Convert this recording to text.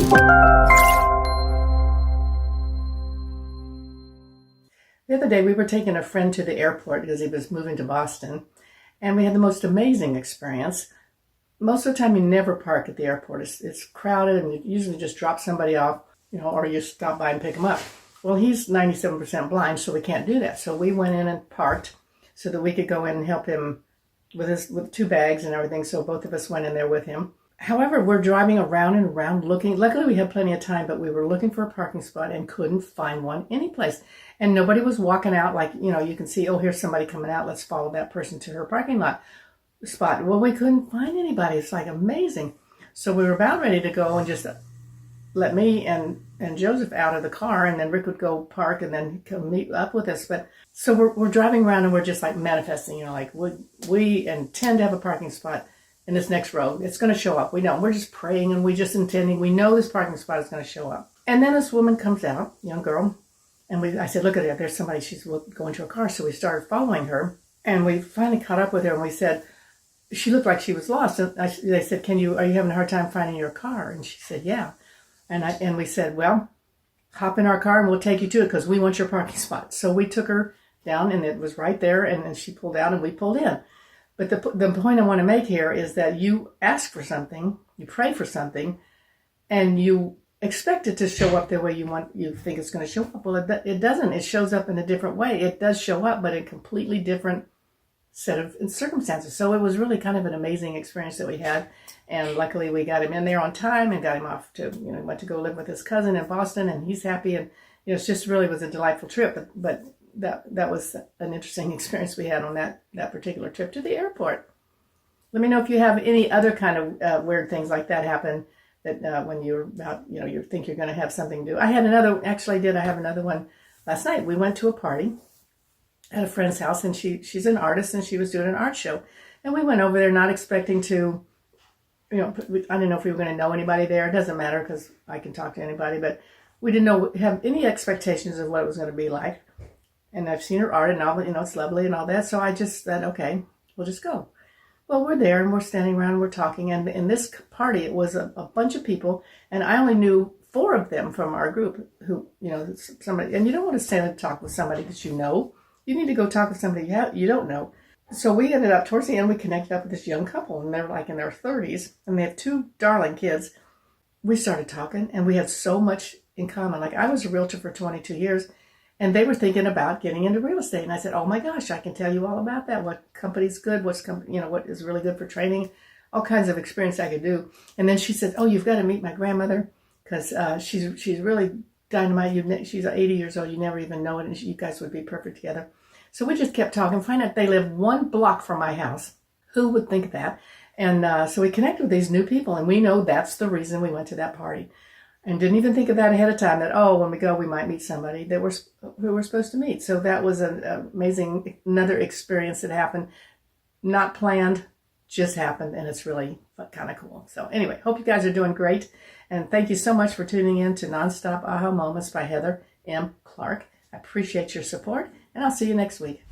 The other day, we were taking a friend to the airport because he was moving to Boston, and we had the most amazing experience. Most of the time, you never park at the airport. It's crowded, and you usually just drop somebody off, or you stop by and pick them up. Well, he's 97% blind, so we can't do that. So we went in and parked so that we could go in and help him with 2 bags and everything. So both of us went in there with him. However, we're driving around and around looking. Luckily, we had plenty of time, but we were looking for a parking spot and couldn't find one anyplace. And nobody was walking out like, you can see, oh, here's somebody coming out. Let's follow that person to her parking lot spot. Well, we couldn't find anybody. It's like amazing. So we were about ready to go and just let me and Joseph out of the car, and then Rick would go park and then come meet up with us. But so we're driving around and we're just like manifesting, like we intend to have a parking spot in this next row. It's going to show up. We know. We're just praying and we just intending. We know this parking spot is going to show up. And then this woman comes out, young girl, and I said, look at her. There's somebody. She's going to a car. So we started following her, and we finally caught up with her, and we said, she looked like she was lost. And they said, are you having a hard time finding your car? And she said, yeah. And we said, well, hop in our car and we'll take you to it because we want your parking spot. So we took her down, and it was right there, and then she pulled out and we pulled in. But the point I want to make here is that you ask for something, you pray for something, and you expect it to show up the way you think it's going to show up. Well, it doesn't. It shows up in a different way. It does show up, but in a completely different set of circumstances. So it was really kind of an amazing experience that we had. And luckily we got him in there on time and got him off to, went to go live with his cousin in Boston, and he's happy. And it's just really was a delightful trip. But that was an interesting experience we had on that particular trip to the airport. Let me know if you have any other kind of weird things like that happen that when you're about, you think you're going to have something to do. I have another one last night. We went to a party at a friend's house, and she's an artist, and she was doing an art show. And we went over there not expecting to, I didn't know if we were going to know anybody there. It doesn't matter because I can talk to anybody, but we didn't have any expectations of what it was going to be like. And I've seen her art and all, it's lovely and all that. So I just said, okay, we'll just go. Well, we're there and we're standing around and we're talking. And in this party, it was a bunch of people. And I only knew 4 of them from our group who, somebody, and you don't want to stand and talk with somebody that you know. You need to go talk with somebody you don't know. So we ended up, towards the end, we connected up with this young couple, and they're like in their 30s, and they have 2 darling kids. We started talking, and we had so much in common. Like, I was a realtor for 22 years, and they were thinking about getting into real estate. And I said, oh my gosh, I can tell you all about that. What company's good, what is really good for training, all kinds of experience I could do. And then she said, oh, you've got to meet my grandmother, because she's really dynamite. She's 80 years old. You never even know it, and you guys would be perfect together. So we just kept talking. Find out they live 1 block from my house. Who would think that? And so we connected with these new people, and we know that's the reason we went to that party. And didn't even think of that ahead of time, that, when we go, we might meet somebody who we're supposed to meet. So that was an amazing, another experience that happened. Not planned, just happened, and it's really kind of cool. So anyway, hope you guys are doing great. And thank you so much for tuning in to Nonstop Aha Moments by Heather M. Clark. I appreciate your support, and I'll see you next week.